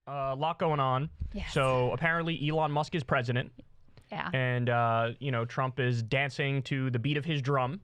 A lot going on. Yes. So apparently Elon Musk is president. Yeah. And, Trump is dancing to the beat of his drum.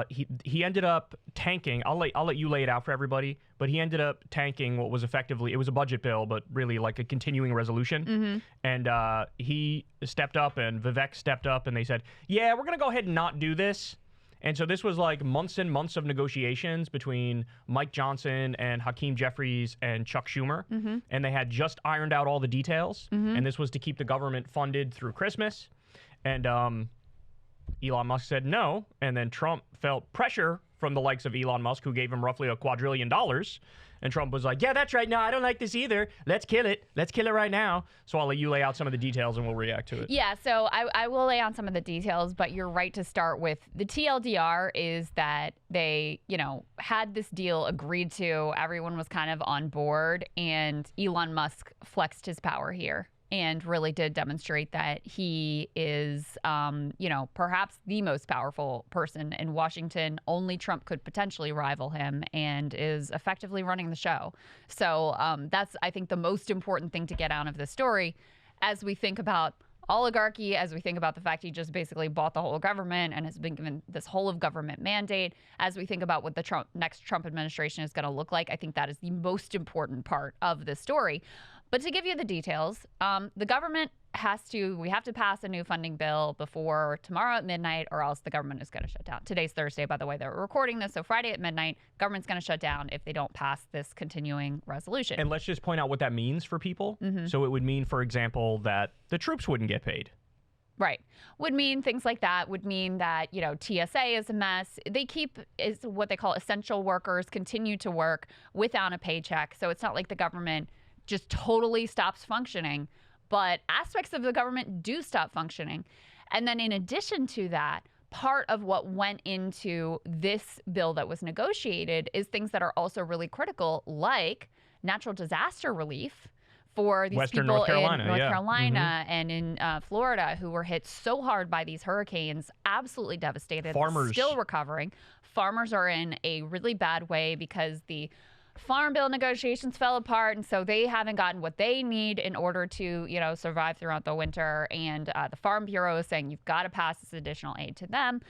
He ended up tanking. I'll let you lay it out for everybody. But he ended up tanking what was effectively, it was a budget bill, but really like a continuing resolution. Mm-hmm. And he stepped up and Vivek stepped up and they said, yeah, we're going to go ahead and not do this. And so this was like months and months of negotiations between Mike Johnson and Hakeem Jeffries and Chuck Schumer. Mm-hmm. And they had just ironed out all the details. Mm-hmm. And this was to keep the government funded through Christmas. And Elon Musk said no. And then Trump felt pressure from the likes of Elon Musk, who gave him roughly $2 quadrillion. And Trump was like, yeah, that's right. No, I don't like this either. Let's kill it. Let's kill it right now. So I'll let you lay out some of the details and we'll react to it. Yeah, so I will lay out some of the details, but you're right to start with. The TLDR is that they, had this deal agreed to. Everyone was kind of on board, and Elon Musk flexed his power here and really did demonstrate that he is, perhaps the most powerful person in Washington. Only Trump could potentially rival him, and is effectively running the show. So that's, I think, the most important thing to get out of this story as we think about oligarchy, as we think about the fact he just basically bought the whole government and has been given this whole of government mandate, as we think about what the next Trump administration is going to look like. I think that is the most important part of this story. But to give you the details, the government we have to pass a new funding bill before tomorrow at midnight, or else the government is going to shut down. Today's Thursday, by the way, that we're recording this. So Friday at midnight, government's going to shut down if they don't pass this continuing resolution. And let's just point out what that means for people. Mm-hmm. So it would mean, for example, that the troops wouldn't get paid. Right. Would mean things like that. Would mean that, TSA is a mess. Is what they call essential workers, continue to work without a paycheck. So it's not like the government just totally stops functioning, but aspects of the government do stop functioning. And then in addition to that, part of what went into this bill that was negotiated is things that are also really critical, like natural disaster relief for these Western people North Carolina, in North yeah. Carolina and in Florida who were hit so hard by these hurricanes, absolutely devastated, Farmers still recovering. Farmers are in a really bad way because the Farm Bill negotiations fell apart, and so they haven't gotten what they need in order to, survive throughout the winter. And the Farm Bureau is saying you've got to pass this additional aid to them.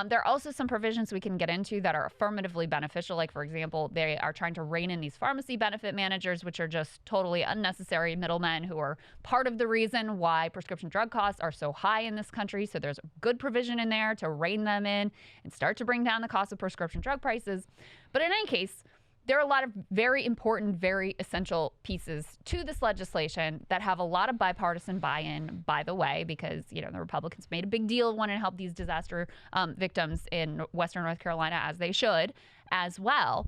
There are also some provisions we can get into that are affirmatively beneficial. Like, for example, they are trying to rein in these pharmacy benefit managers, which are just totally unnecessary middlemen who are part of the reason why prescription drug costs are so high in this country. So there's good provision in there to rein them in and start to bring down the cost of prescription drug prices. But in any case, there are a lot of very important, very essential pieces to this legislation that have a lot of bipartisan buy-in, by the way, because, the Republicans made a big deal wanting to help these disaster victims in Western North Carolina, as they should as well.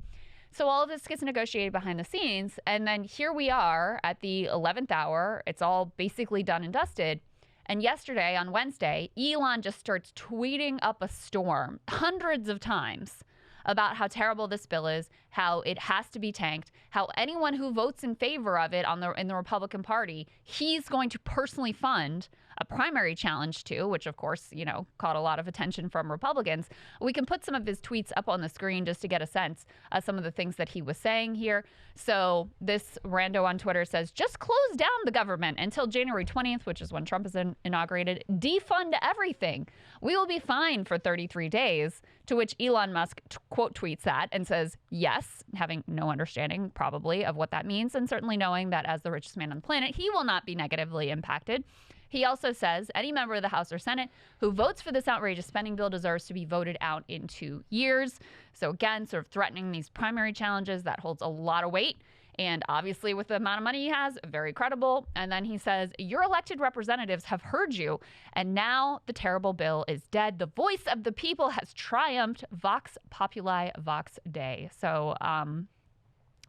So all of this gets negotiated behind the scenes. And then here we are at the 11th hour. It's all basically done and dusted. And yesterday, on Wednesday, Elon just starts tweeting up a storm hundreds of times about how terrible this bill is, how it has to be tanked, how anyone who votes in favor of it in the Republican Party, he's going to personally fund a primary challenge to, which of course, caught a lot of attention from Republicans. We can put some of his tweets up on the screen just to get a sense of some of the things that he was saying here. So this rando on Twitter says, just close down the government until January 20th, which is when Trump is inaugurated. Defund everything. We will be fine for 33 days, to which Elon Musk quote tweets that and says, yes, having no understanding probably of what that means, and certainly knowing that as the richest man on the planet, he will not be negatively impacted. He also says any member of the House or Senate who votes for this outrageous spending bill deserves to be voted out in 2 years. So again, sort of threatening these primary challenges, that holds a lot of weight. And obviously, with the amount of money he has, very credible. And then he says, your elected representatives have heard you, and now the terrible bill is dead. The voice of the people has triumphed. Vox Populi, Vox Dei. So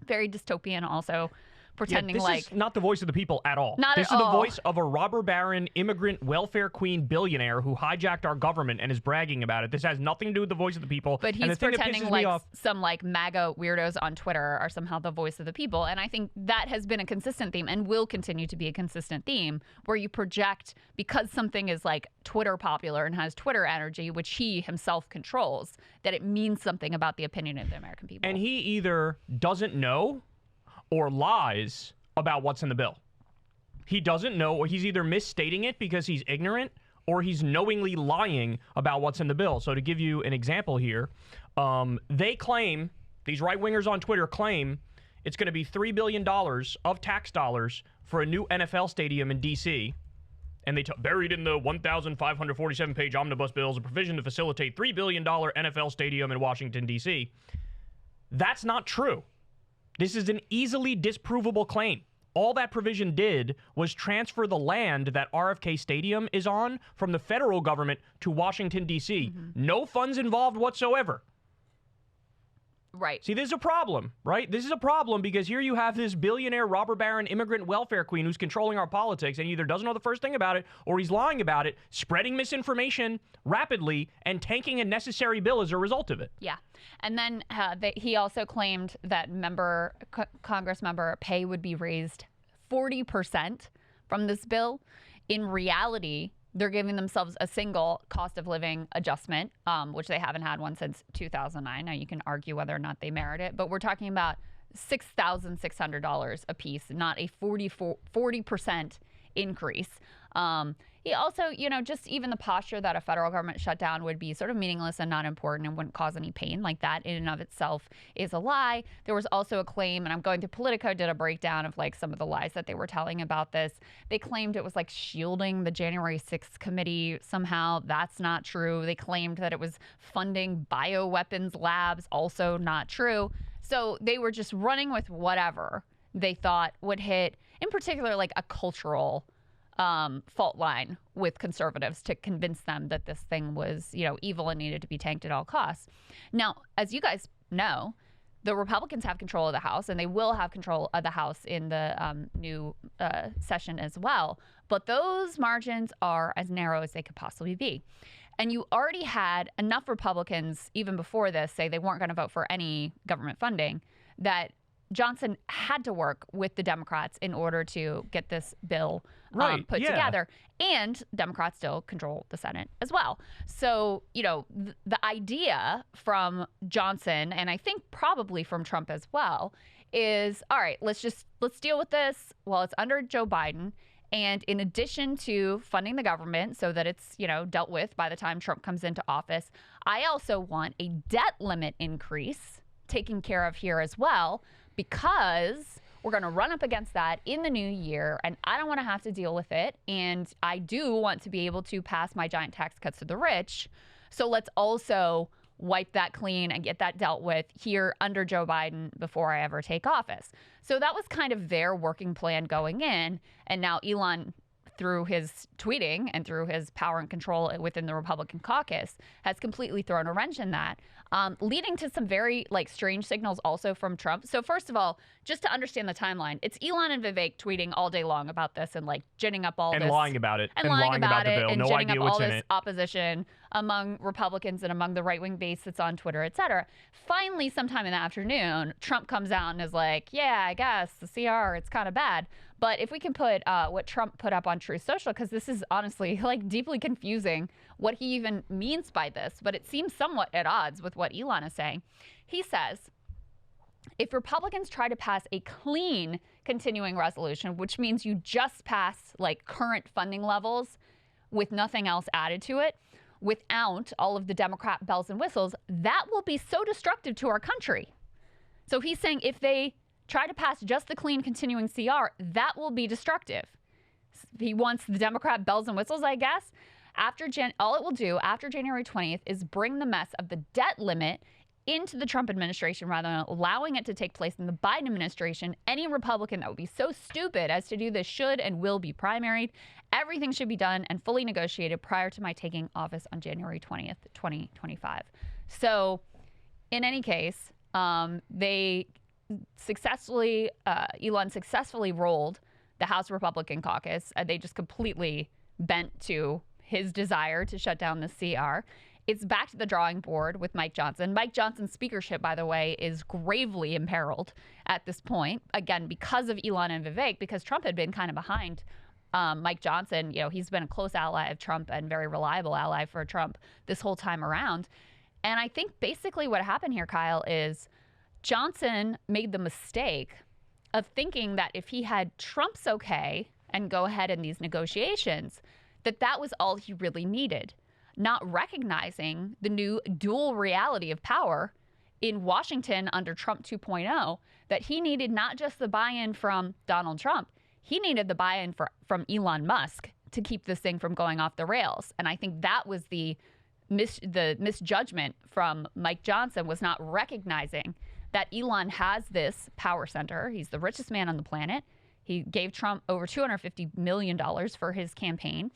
very dystopian also. Pretending this is not the voice of the people at all. Not this at is all. The voice of a robber baron, immigrant, welfare queen, billionaire who hijacked our government and is bragging about it. This has nothing to do with the voice of the people. But he's pretending like some MAGA weirdos on Twitter are somehow the voice of the people. And I think that has been a consistent theme and will continue to be a consistent theme, where you project, because something is like Twitter popular and has Twitter energy, which he himself controls, that it means something about the opinion of the American people. And he either doesn't know or lies about what's in the bill. He doesn't know, or he's either misstating it because he's ignorant, or he's knowingly lying about what's in the bill. So to give you an example here, they claim, these right-wingers on Twitter claim, it's going to be $3 billion of tax dollars for a new NFL stadium in D.C., and they buried in the 1,547-page omnibus bill is a provision to facilitate $3 billion NFL stadium in Washington, D.C. That's not true. This is an easily disprovable claim. All that provision did was transfer the land that RFK Stadium is on from the federal government to Washington, D.C. No funds involved whatsoever. Right. See, this is a problem, right? This is a problem because here you have this billionaire robber baron immigrant welfare queen who's controlling our politics and either doesn't know the first thing about it or he's lying about it, spreading misinformation rapidly and tanking a necessary bill as a result of it. Yeah. And then he also claimed that Congress member pay would be raised 40% from this bill. In reality, they're giving themselves a single cost of living adjustment, which they haven't had one since 2009. Now, you can argue whether or not they merit it, but we're talking about $6,600 a piece, not a 40% increase. He also, just even the posture that a federal government shutdown would be sort of meaningless and not important and wouldn't cause any pain, like that in and of itself is a lie. There was also a claim, and I'm going to Politico did a breakdown of like some of the lies that they were telling about this. They claimed it was like shielding the January 6th committee somehow. That's not true. They claimed that it was funding bioweapons labs. Also not true. So they were just running with whatever they thought would hit, in particular, like a cultural fault line with conservatives to convince them that this thing was, evil and needed to be tanked at all costs. Now, as you guys know, the Republicans have control of the House, and they will have control of the House in the new session as well. But those margins are as narrow as they could possibly be. And you already had enough Republicans, even before this, say they weren't going to vote for any government funding, that Johnson had to work with the Democrats in order to get this bill put together. And Democrats still control the Senate as well. So, the idea from Johnson, and I think probably from Trump as well, is, all right, let's deal with this while it's under Joe Biden. And in addition to funding the government so that it's, dealt with by the time Trump comes into office, I also want a debt limit increase taken care of here as well, because we're going to run up against that in the new year, and I don't want to have to deal with it. And I do want to be able to pass my giant tax cuts to the rich. So let's also wipe that clean and get that dealt with here under Joe Biden before I ever take office. So that was kind of their working plan going in. And now Elon, through his tweeting and through his power and control within the Republican caucus, has completely thrown a wrench in that, leading to some very strange signals also from Trump. So first of all, just to understand the timeline, it's Elon and Vivek tweeting all day long about this and ginning up all this. And lying about it. And lying about the bill. And no ginning idea up what's all in this it. opposition among Republicans and among the right-wing base that's on Twitter, et cetera. Finally, sometime in the afternoon, Trump comes out and is like, yeah, I guess the CR, it's kind of bad. But if we can put what Trump put up on Truth Social, because this is honestly deeply confusing what he even means by this, but it seems somewhat at odds with what Elon is saying. He says, if Republicans try to pass a clean continuing resolution, which means you just pass current funding levels with nothing else added to it, without all of the Democrat bells and whistles, that will be so destructive to our country. So he's saying if they try to pass just the clean continuing CR, that will be destructive. He wants the Democrat bells and whistles, I guess. All it will do after January 20th is bring the mess of the debt limit into the Trump administration rather than allowing it to take place in the Biden administration. Any Republican that would be so stupid as to do this should and will be primaried. Everything should be done and fully negotiated prior to my taking office on January 20th, 2025. So in any case, Elon successfully rolled the House Republican caucus. They just completely bent to his desire to shut down the CR. It's back to the drawing board with Mike Johnson. Mike Johnson's speakership, by the way, is gravely imperiled at this point, again, because of Elon and Vivek, because Trump had been kind of behind Mike Johnson. He's been a close ally of Trump and very reliable ally for Trump this whole time around. And I think basically what happened here, Kyle, is Johnson made the mistake of thinking that if he had Trump's okay and go ahead in these negotiations, that was all he really needed, not recognizing the new dual reality of power in Washington under Trump 2.0, that he needed not just the buy-in from Donald Trump, he needed the buy-in from Elon Musk to keep this thing from going off the rails. And I think that was the misjudgment from Mike Johnson, was not recognizing that Elon has this power center. He's the richest man on the planet. He gave Trump over $250 million for his campaign.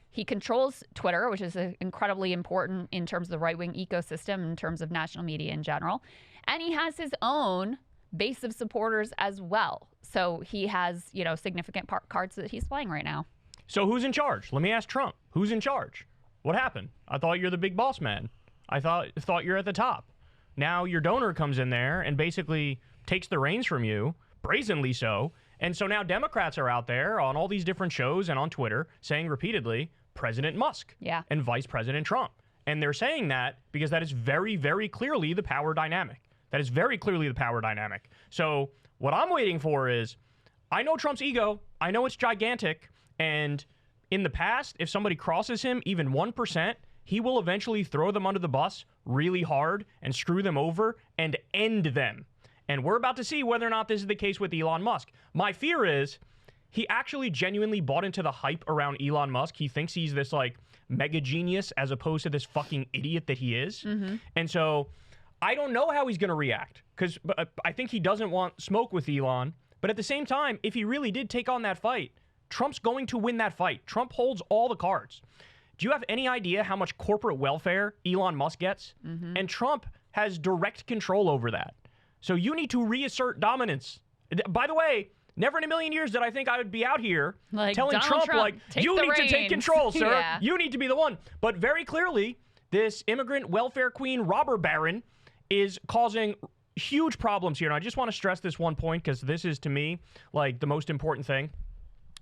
He controls Twitter, which is incredibly important in terms of the right-wing ecosystem, in terms of national media in general. And he has his own base of supporters as well. So he has, significant cards that he's playing right now. So who's in charge? Let me ask Trump. Who's in charge? What happened? I thought you're the big boss man. I thought you're at the top. Now your donor comes in there and basically takes the reins from you, brazenly so. And so now Democrats are out there on all these different shows and on Twitter saying repeatedly, President Musk and Vice President Trump. And they're saying that because that is very, very clearly the power dynamic. That is very clearly the power dynamic. So what I'm waiting for is, I know Trump's ego. I know it's gigantic. And in the past, if somebody crosses him even 1%, he will eventually throw them under the bus really hard and screw them over and end them. And we're about to see whether or not this is the case with Elon Musk. My fear is he actually genuinely bought into the hype around Elon Musk. He thinks he's this mega genius as opposed to this fucking idiot that he is. Mm-hmm. And so I don't know how he's going to react, because I think he doesn't want smoke with Elon. But at the same time, if he really did take on that fight, Trump's going to win that fight. Trump holds all the cards. Do you have any idea how much corporate welfare Elon Musk gets? Mm-hmm. And Trump has direct control over that. So you need to reassert dominance. By the way, never in a million years did I think I would be out here telling Trump you need to take control, sir. Yeah. You need to be the one. But very clearly, this immigrant welfare queen robber baron is causing huge problems here. And I just want to stress this one point, because this is, to me, the most important thing.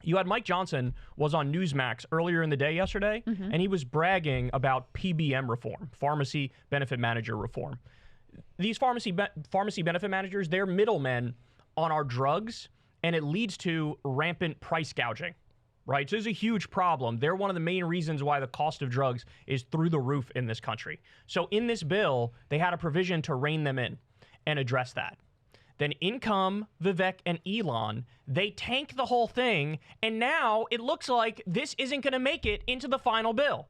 You had Mike Johnson was on Newsmax earlier in the day yesterday, and he was bragging about PBM reform, pharmacy benefit manager reform. These pharmacy benefit managers, they're middlemen on our drugs, and it leads to rampant price gouging, right? So this is a huge problem. They're one of the main reasons why the cost of drugs is through the roof in this country. So in this bill, they had a provision to rein them in and address that. Then in come Vivek and Elon. They tank the whole thing, and now it looks like this isn't going to make it into the final bill.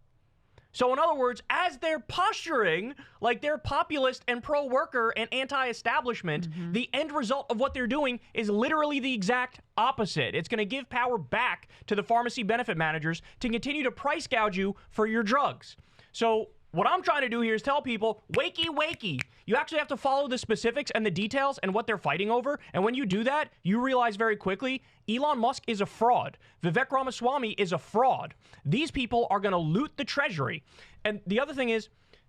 So in other words, as they're posturing like they're populist and pro-worker and anti-establishment, the end result of what they're doing is literally the exact opposite. It's going to give power back to the pharmacy benefit managers to continue to price gouge you for your drugs. So what I'm trying to do here is tell people, wakey, wakey. You actually have to follow the specifics and the details and what they're fighting over. And when you do that, you realize very quickly, Elon Musk is a fraud. Vivek Ramaswamy is a fraud. These people are going to loot the treasury. And the other thing is,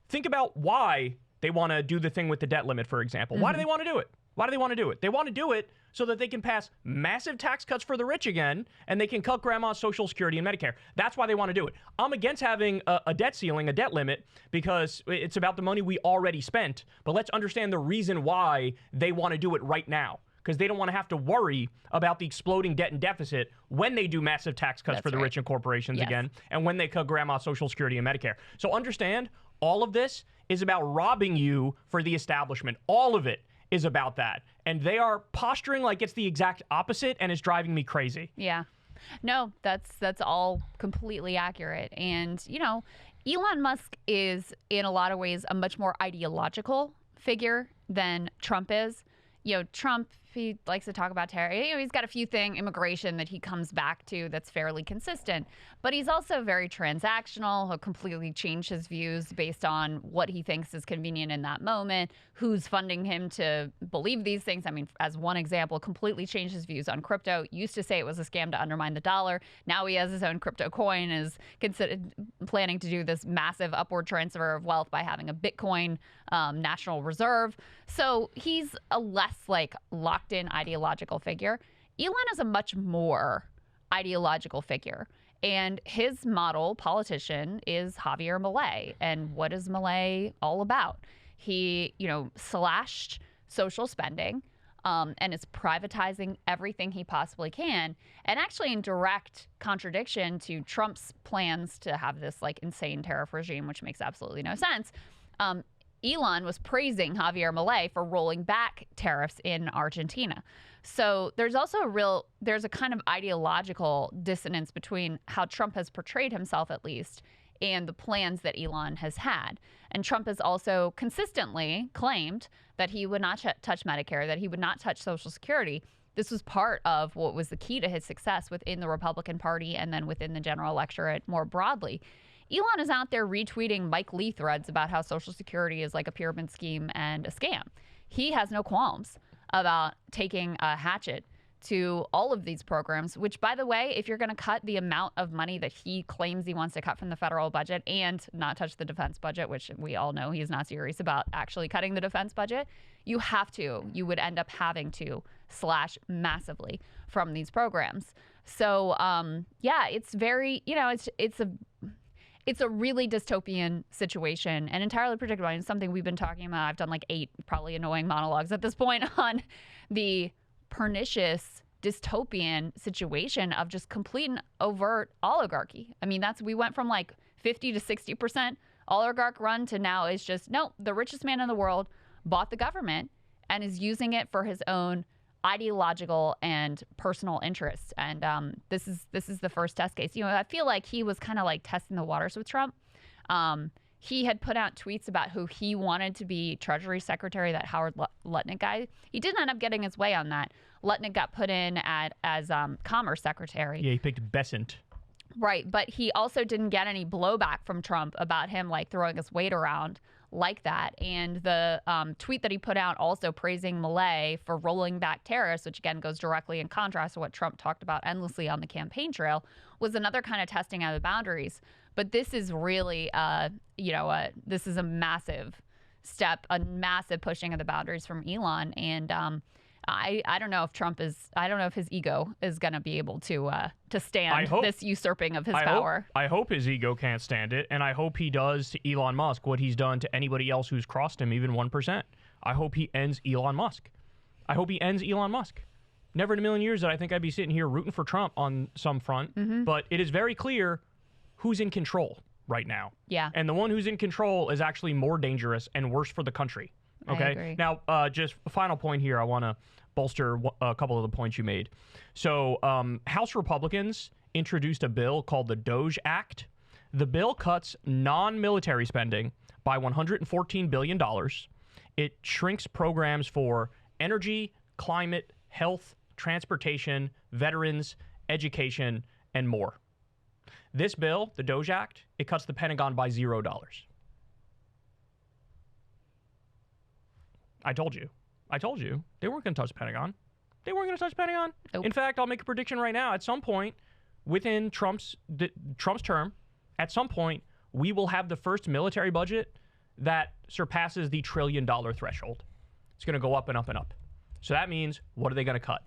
think about why they want to do the thing with the debt limit, for example. Why do they want to do it? Why do they want to do it? They want to do it so that they can pass massive tax cuts for the rich again, and they can cut grandma's Social Security and Medicare. That's why they want to do it. I'm against having a debt ceiling, a debt limit, because it's about the money we already spent. But let's understand the reason why they want to do it right now, because they don't want to have to worry about the exploding debt and deficit when they do massive tax cuts for the rich and corporations again, and when they cut grandma's Social Security and Medicare. So understand, all of this is about robbing you for the establishment. All of it is about that. And they are posturing like it's the exact opposite, and it's driving me crazy. Yeah. No, that's all completely accurate. And, Elon Musk is, in a lot of ways, a much more ideological figure than Trump is. Trump, he likes to talk about terror. He's got a few things, immigration, that he comes back to that's fairly consistent. But he's also very transactional. He'll completely change his views based on what he thinks is convenient in that moment, who's funding him to believe these things. I mean, as one example, completely changed his views on crypto. Used to say it was a scam to undermine the dollar. Now he has his own crypto coin, is planning to do this massive upward transfer of wealth by having a Bitcoin national reserve. So he's a less locked in ideological figure. Elon is a much more ideological figure. And his model politician is Javier Milei. And what is Milei all about? He, slashed social spending, and is privatizing everything he possibly can, and actually in direct contradiction to Trump's plans to have this like insane tariff regime, which makes absolutely no sense. Elon was praising Javier Milei for rolling back tariffs in Argentina. So there's also there's a kind of ideological dissonance between how Trump has portrayed himself, at least, and the plans that Elon has had. And Trump has also consistently claimed that he would not touch Medicare, that he would not touch Social Security. This was part of what was the key to his success within the Republican Party and then within the general electorate more broadly. Elon is out there retweeting Mike Lee threads about how Social Security is like a pyramid scheme and a scam. He has no qualms about taking a hatchet to all of these programs, which, by the way, if you're going to cut the amount of money that he claims he wants to cut from the federal budget and not touch the defense budget, which we all know he's not serious about actually cutting the defense budget, you would end up having to slash massively from these programs. So, it's very, it's a really dystopian situation and entirely predictable. It's something we've been talking about. I've done like 8 probably annoying monologues at this point on the pernicious dystopian situation of just complete and overt oligarchy. I mean, we went from like 50 to 60% oligarch run to now it's just, no, the richest man in the world bought the government and is using it for his own ideological and personal interests. And this is the first test case. I feel like he was kind of like testing the waters with Trump. He had put out tweets about who he wanted to be Treasury Secretary, that Howard Lutnick guy. He didn't end up getting his way on that. Lutnick got put in as Commerce Secretary. Yeah, he picked Bessent. Right, but he also didn't get any blowback from Trump about him like throwing his weight around like that. And the tweet that he put out also praising Milei for rolling back tariffs, which again goes directly in contrast to what Trump talked about endlessly on the campaign trail, was another kind of testing out of the boundaries. But this is really, this is a massive step, a massive pushing of the boundaries from Elon. And I don't know if I don't know if his ego is going to be able to stand this usurping of his power. I hope his ego can't stand it, and I hope he does to Elon Musk what he's done to anybody else who's crossed him even 1%. I hope he ends Elon Musk. Never in a million years that I think I'd be sitting here rooting for Trump on some front, but it is very clear who's in control right now. Yeah. And the one who's in control is actually more dangerous and worse for the country. Okay. I agree. Now, just a final point here. I want to bolster a couple of the points you made. So, House Republicans introduced a bill called the Doge Act. The bill cuts non-military spending by $114 billion. It shrinks programs for energy, climate, health, transportation, veterans, education, and more. This bill, the Doge Act, it cuts the Pentagon by $0. I told you. They weren't going to touch the Pentagon. Nope. In fact, I'll make a prediction right now. At some point within Trump's term, at some point, we will have the first military budget that surpasses the $1 trillion threshold. It's going to go up and up and up. So that means, what are they going to cut?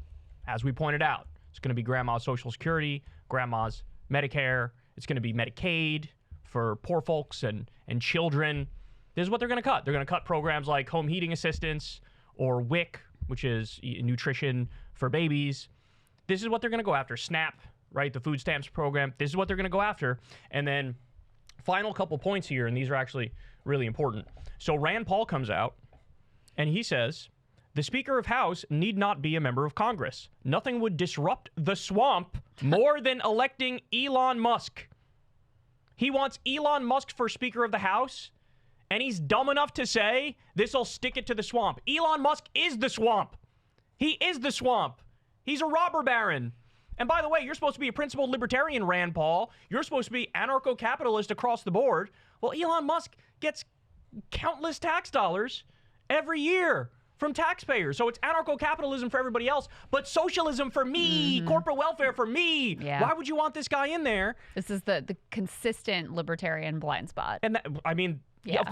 As we pointed out, it's going to be grandma's Social Security, grandma's Medicare. It's going to be Medicaid for poor folks and children. This is what they're going to cut. They're going to cut programs like home heating assistance or WIC, which is nutrition for babies. This is what they're going to go after. SNAP, right? The food stamps program. This is what they're going to go after. And then final couple points here, and these are actually really important. So Rand Paul comes out and he says, the Speaker of House need not be a member of Congress. Nothing would disrupt the swamp more than electing Elon Musk. He wants Elon Musk for Speaker of the House, and he's dumb enough to say this will stick it to the swamp. Elon Musk is the swamp. He is the swamp. He's a robber baron. And by the way, you're supposed to be a principled libertarian, Rand Paul. You're supposed to be anarcho-capitalist across the board. Well, Elon Musk gets countless tax dollars every year from taxpayers. So it's anarcho-capitalism for everybody else, but socialism for me, corporate welfare for me. Yeah. Why would you want this guy in there? This is the consistent libertarian blind spot. And yeah, of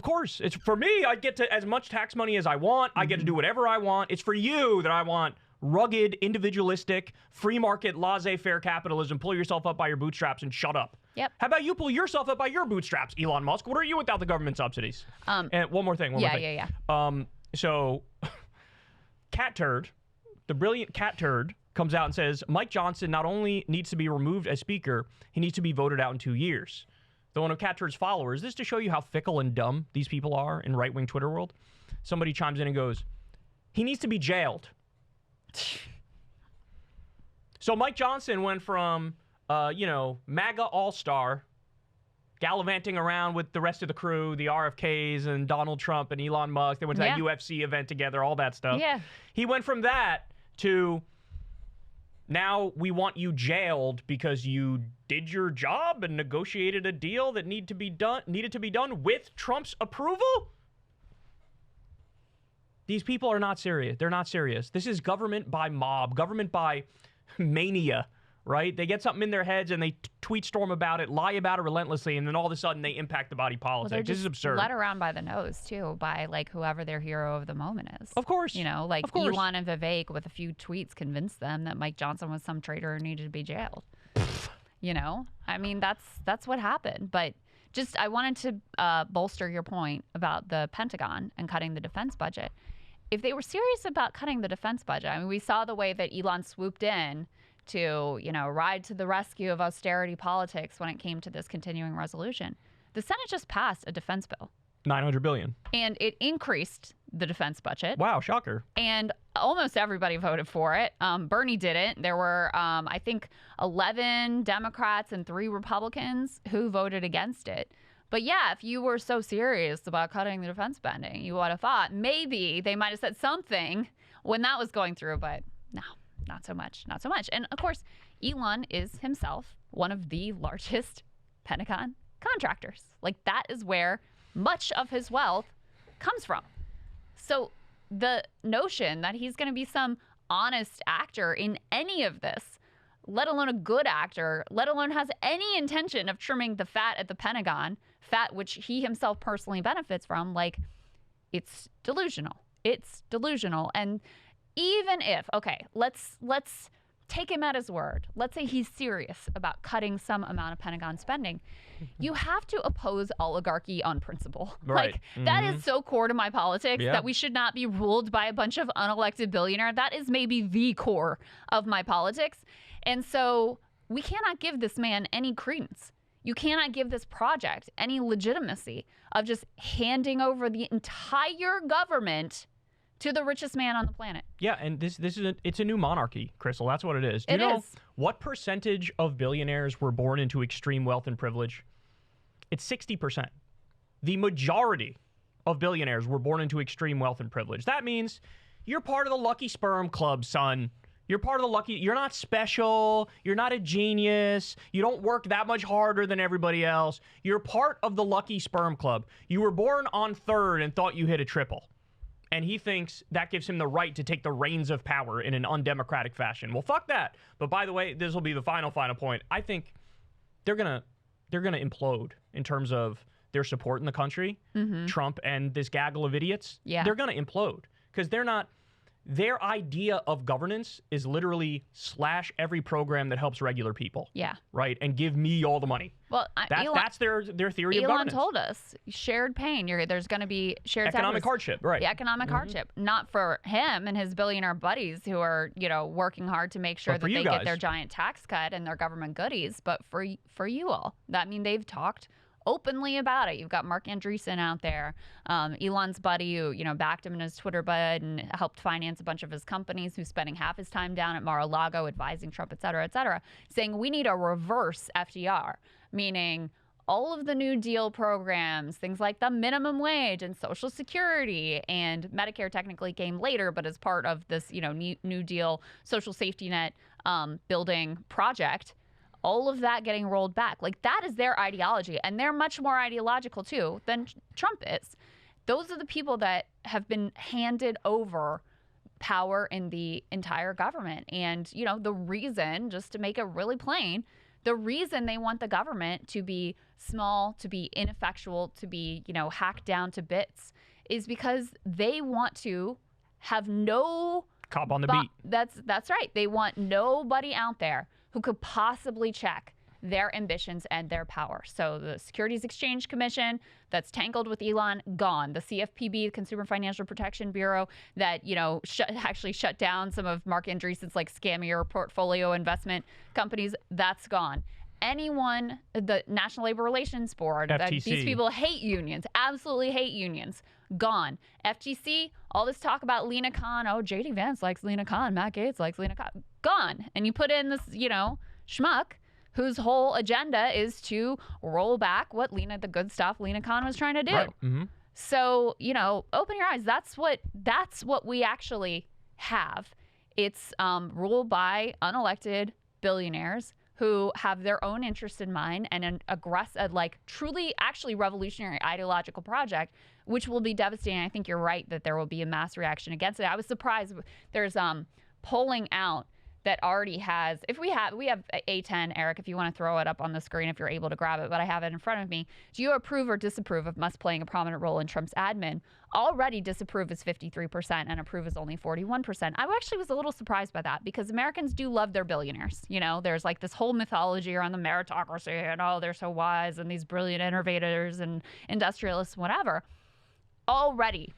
course. It's for me, I get to as much tax money as I want. I get to do whatever I want. It's for you that I want rugged, individualistic, free market, laissez-faire capitalism. Pull yourself up by your bootstraps and shut up. Yep. How about you pull yourself up by your bootstraps, Elon Musk? What are you without the government subsidies? And one more thing. Yeah. So cat turd, the brilliant cat turd, comes out and says Mike Johnson not only needs to be removed as speaker, he needs to be voted out in 2 years. Though one of Cat Turd's followers, this to show you how fickle and dumb these people are in right-wing Twitter world, somebody chimes in and goes, he needs to be jailed. So Mike Johnson went from, MAGA all-star, gallivanting around with the rest of the crew, the RFKs and Donald Trump and Elon Musk. They went to that UFC event together, all that stuff. Yeah. He went from that to now we want you jailed because you did your job and negotiated a deal that needed to be done with Trump's approval? These people are not serious. They're not serious. This is government by mob, government by mania, right? They get something in their heads and they tweet storm about it, lie about it relentlessly, and then all of a sudden they impact the body politic. Well, this is absurd. Led around by the nose, too, by like whoever their hero of the moment is. Of course. Elon and Vivek with a few tweets convinced them that Mike Johnson was some traitor and needed to be jailed. I mean, that's what happened. But just I wanted to bolster your point about the Pentagon and cutting the defense budget. If they were serious about cutting the defense budget, I mean, we saw the way that Elon swooped in to, ride to the rescue of austerity politics when it came to this continuing resolution. The Senate just passed a defense bill. $900 billion. And it increased the defense budget. Wow, shocker. And almost everybody voted for it. Bernie didn't. There were, I think, 11 Democrats and 3 Republicans who voted against it. But yeah, if you were so serious about cutting the defense spending, you would have thought maybe they might have said something when that was going through. But no. Not so much. And of course, Elon is himself one of the largest Pentagon contractors. Like, that is where much of his wealth comes from. So the notion that he's going to be some honest actor in any of this, let alone a good actor, let alone has any intention of trimming the fat at the Pentagon, fat which he himself personally benefits from, like, it's delusional. And even if, okay, let's take him at his word. Let's say he's serious about cutting some amount of Pentagon spending. You have to oppose oligarchy on principle. Right. Like, that is so core to my politics that we should not be ruled by a bunch of unelected billionaires. That is maybe the core of my politics. And so we cannot give this man any credence. You cannot give this project any legitimacy of just handing over the entire government to the richest man on the planet. Yeah, and it's a new monarchy, Crystal. That's what it is. Do you know what percentage of billionaires were born into extreme wealth and privilege? It's 60%. The majority of billionaires were born into extreme wealth and privilege. That means you're part of the lucky sperm club, son. You're part of the lucky. You're not special. You're not a genius. You don't work that much harder than everybody else. You're part of the lucky sperm club. You were born on third and thought you hit a triple. And he thinks that gives him the right to take the reins of power in an undemocratic fashion. Well, fuck that. But by the way, this will be the final point. I think they're gonna implode in terms of their support in the country. Trump and this gaggle of idiots. Yeah. They're gonna implode because they're not. Their idea of governance is literally slash every program that helps regular people. Yeah. Right? And give me all the money. Well, that's their theory of governance. Elon told us, shared pain. There's going to be shared economic hardship, right. The economic hardship. Not for him and his billionaire buddies who are, working hard to make sure that they get their giant tax cut and their government goodies, but for you all. That means they've talked openly about it. You've got Mark Andreessen out there, Elon's buddy who, backed him in his Twitter bud and helped finance a bunch of his companies, who's spending half his time down at Mar-a-Lago advising Trump, et cetera, saying we need a reverse FDR, meaning all of the New Deal programs, things like the minimum wage and Social Security, and Medicare technically came later, but as part of this, New Deal social safety net building project, all of that getting rolled back. Like, that is their ideology, and they're much more ideological too than Trump is. Those are the people that have been handed over power in the entire government. And, the reason, just to make it really plain, the reason they want the government to be small, to be ineffectual, to be, hacked down to bits is because they want to have no cop on the beat. That's right. They want nobody out there who could possibly check their ambitions and their power. So the Securities Exchange Commission that's tangled with Elon, gone. The CFPB, the Consumer Financial Protection Bureau, that, actually shut down some of Mark Andreessen's like scammier portfolio investment companies, that's gone. Anyone, the National Labor Relations Board, FTC. These people hate unions, absolutely hate unions, gone. FTC, all this talk about Lena Khan, oh, JD Vance likes Lena Khan, Matt Gaetz likes Lena Khan, gone. And you put in this, schmuck whose whole agenda is to roll back what the good stuff Lena Khan was trying to do. Right. Mm-hmm. So, open your eyes. That's what we actually have. It's ruled by unelected billionaires who have their own interest in mind and an aggressive, truly actually revolutionary ideological project, which will be devastating. I think you're right that there will be a mass reaction against it. I was surprised. There's polling out that already has, we have A10, Eric, if you want to throw it up on the screen, if you're able to grab it, but I have it in front of me. Do you approve or disapprove of Musk playing a prominent role in Trump's admin? Already disapprove is 53% and approve is only 41%. I actually was a little surprised by that because Americans do love their billionaires. There's like this whole mythology around the meritocracy and, oh, they're so wise and these brilliant innovators and industrialists, whatever. Already,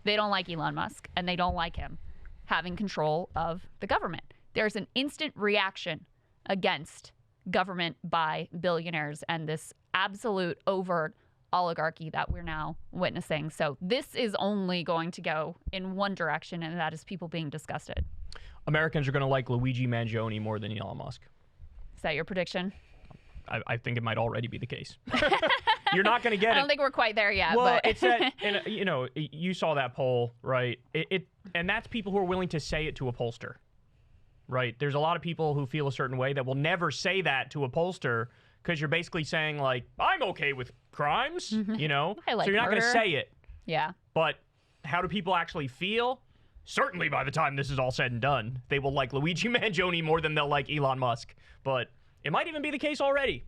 they don't like Elon Musk and they don't like him having control of the government. There's an instant reaction against government by billionaires and this absolute overt oligarchy that we're now witnessing. So this is only going to go in one direction, and that is people being disgusted. Americans are going to like Luigi Mangione more than Elon Musk. Is that your prediction? I think it might already be the case. You're not going to get it. I don't think we're quite there yet. Well, but it's that, and, you saw that poll, right? And that's people who are willing to say it to a pollster. Right. There's a lot of people who feel a certain way that will never say that to a pollster because you're basically saying, like, I'm okay with crimes, I like so you're not murder. going to say it. Yeah. But how do people actually feel? Certainly by the time this is all said and done, they will like Luigi Mangione more than they'll like Elon Musk. But it might even be the case already.